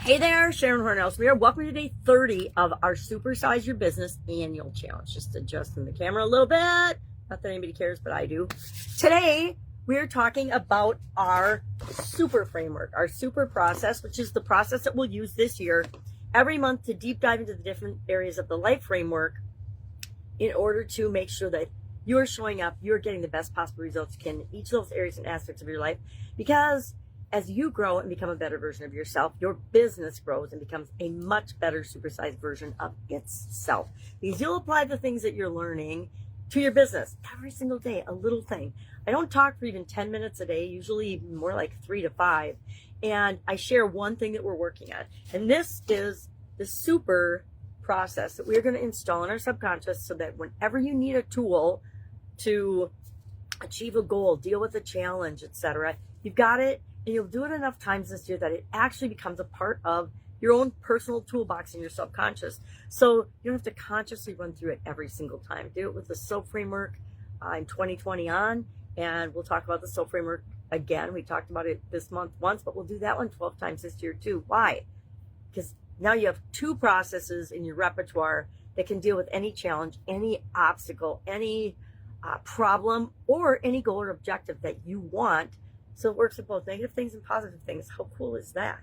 Hey there, Sharon Horne-Ellstrom here. Welcome to day 30 of our Supersize Your Business annual challenge. Just adjusting the camera a little bit. Not that anybody cares, but I do. Today, we are talking about our super framework, our super process, which is the process that we'll use this year every month to deep dive into the different areas of the life framework in order to make sure that you're showing up, you're getting the best possible results you can in each of those areas and aspects of your life. Because as you grow and become a better version of yourself, your business grows and becomes a much better supersized version of itself. Because you'll apply the things that you're learning to your business every single day, a little thing. I don't talk for even 10 minutes a day, usually more like 3 to 5. And I share one thing that we're working on. And this is the super process that we're going to install in our subconscious so that whenever you need a tool to achieve a goal, deal with a challenge, etc., you've got it. And you'll do it enough times this year that it actually becomes a part of your own personal toolbox in your subconscious. So you don't have to consciously run through it every single time. Do it with the SOAP framework in 2020 on, and we'll talk about the SOAP framework again. We talked about it this month once, but we'll do that one 12 times this year too. Why? Because now you have two processes in your repertoire that can deal with any challenge, any obstacle, any problem, or any goal or objective that you want. So it works with both negative things and positive things. How cool is that?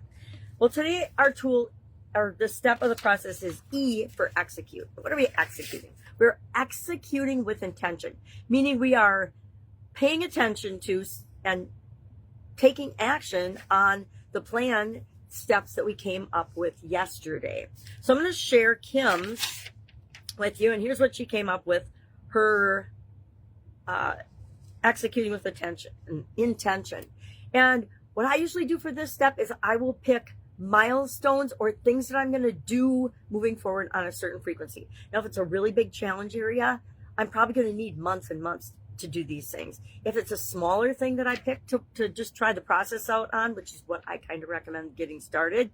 Well, today our tool, or the step of the process, is E for execute. What are we executing? We're executing with intention, meaning we are paying attention to and taking action on the plan steps that we came up with yesterday. So I'm going to share Kim's with you, and here's what she came up with, her executing with intention. And what I usually do for this step is I will pick milestones or things that I'm going to do moving forward on a certain frequency. Now, if it's a really big challenge area, I'm probably going to need months and months to do these things. If it's a smaller thing that I pick to just try the process out on, which is what I kind of recommend getting started,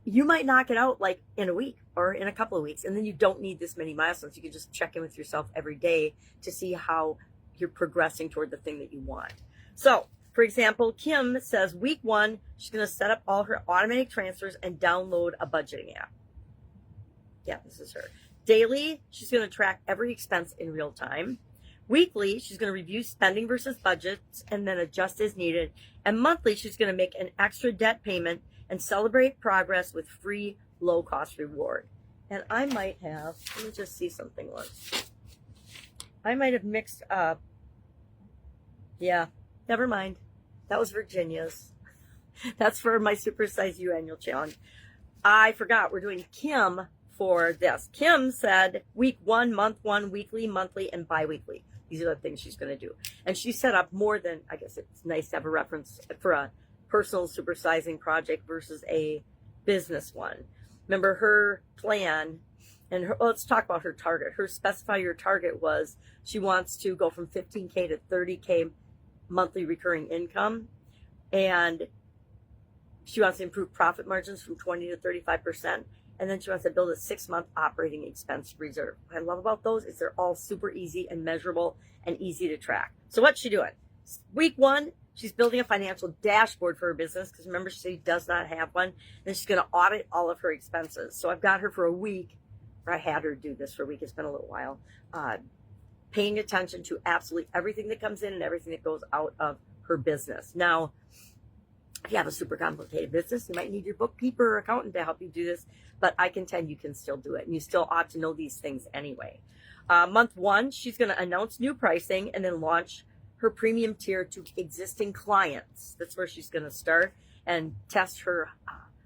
you might knock it out like in a week or in a couple of weeks. And then you don't need this many milestones. You can just check in with yourself every day to see how you're progressing toward the thing that you want. So, for example, Kim says week 1, she's going to set up all her automatic transfers and download a budgeting app. Yeah, this is her. Daily, she's going to track every expense in real time. Weekly, she's going to review spending versus budgets and then adjust as needed. And monthly, she's going to make an extra debt payment and celebrate progress with free low-cost reward. And I might have, let me just see something once. I might have mixed up. Yeah, never mind. That was Virginia's. That's for my Supersize You annual challenge. I forgot we're doing Kim for this. Kim said week 1, month 1, weekly, monthly, and bi-weekly. These are the things she's going to do. And she set up more than, I guess it's nice to have a reference for a personal supersizing project versus a business one. Remember her plan, and let's talk about her target. Her specify your target was she wants to go from 15K to 30K monthly recurring income, and she wants to improve profit margins from 20 to 35%, and then she wants to build a 6-month operating expense reserve. What I love about those is they're all super easy and measurable and easy to track. So what's she doing? Week 1, she's building a financial dashboard for her business, because remember, she does not have one, and she's going to audit all of her expenses. So I've got her for a week, or I had her do this for a week, it's been a little while, paying attention to absolutely everything that comes in and everything that goes out of her business. Now, if you have a super complicated business, you might need your bookkeeper or accountant to help you do this, but I contend you can still do it, and you still ought to know these things anyway. Month 1, she's going to announce new pricing and then launch her premium tier to existing clients. That's where she's going to start and test her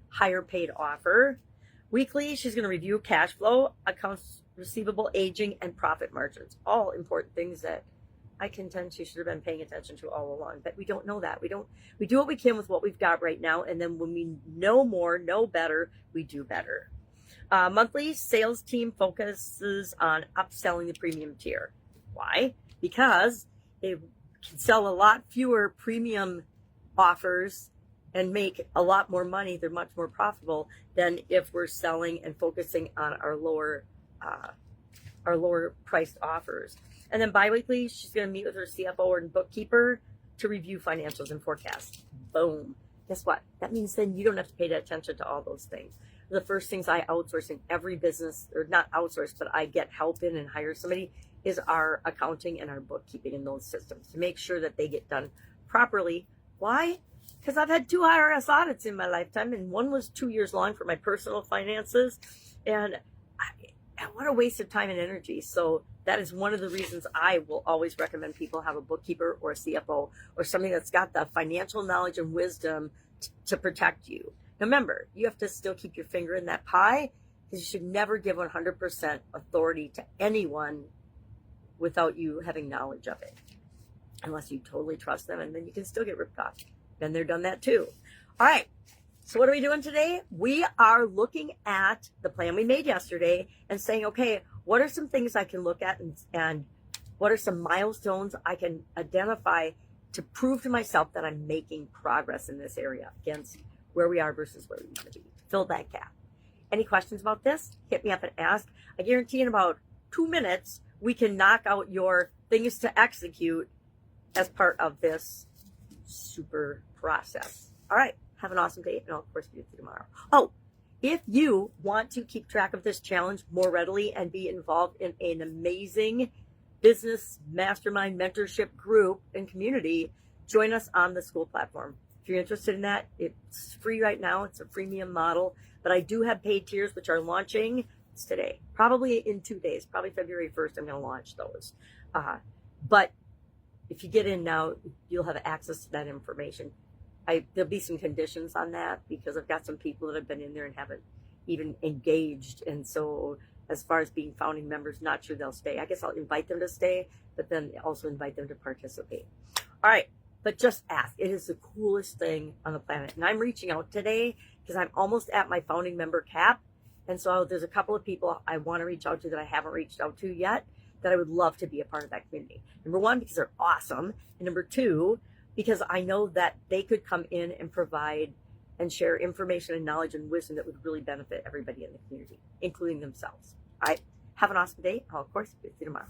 higher paid offer. Weekly, she's going to review cash flow, accounts receivable, aging, and profit margins. All important things that I contend she should have been paying attention to all along, but we don't know that. We do what we can with what we've got right now, and then when we know more, know better, we do better. Monthly, sales team focuses on upselling the premium tier. Why? Because they can sell a lot fewer premium offers and make a lot more money. They're much more profitable than if we're selling and focusing on our lower priced offers. And then bi-weekly, she's going to meet with her CFO and bookkeeper to review financials and forecasts. Boom. guess what? That means then you don't have to pay attention to all those things. The first things I outsource in every business, or not outsource, but I get help in and hire somebody, is our accounting and our bookkeeping in those systems to make sure that they get done properly. Why? Because I've had 2 IRS audits in my lifetime, and one was 2 years long for my personal finances. And what a waste of time and energy. So that is one of the reasons I will always recommend people have a bookkeeper or a CFO or somebody that's got the financial knowledge and wisdom to protect you. Now remember, you have to still keep your finger in that pie, because you should never give 100% authority to anyone without you having knowledge of it, unless you totally trust them, and then you can still get ripped off. Been there, done that too. All right. So what are we doing today? We are looking at the plan we made yesterday and saying, okay, what are some things I can look at, and what are some milestones I can identify to prove to myself that I'm making progress in this area against where we are versus where we want to be. Fill that gap. Any questions about this? Hit me up and ask. I guarantee in about 2 minutes, we can knock out your things to execute as part of this super process. All right. Have an awesome day, and I'll, of course, be with you tomorrow. Oh, if you want to keep track of this challenge more readily and be involved in an amazing business mastermind mentorship group and community, join us on the school platform. If you're interested in that, it's free right now. It's a freemium model, but I do have paid tiers, which are launching today, probably in 2 days, probably February 1st. I'm going to launch those. But if you get in now, you'll have access to that information. There'll be some conditions on that, because I've got some people that have been in there and haven't even engaged. And so as far as being founding members, not sure they'll stay. I guess I'll invite them to stay, but then also invite them to participate. All right. But just ask. It is the coolest thing on the planet. And I'm reaching out today because I'm almost at my founding member cap. And so there's a couple of people I want to reach out to that I haven't reached out to yet, that I would love to be a part of that community. Number one, because they're awesome. And number two, because I know that they could come in and provide and share information and knowledge and wisdom that would really benefit everybody in the community, including themselves. All right. Have an awesome day. I'll, of course, see you tomorrow.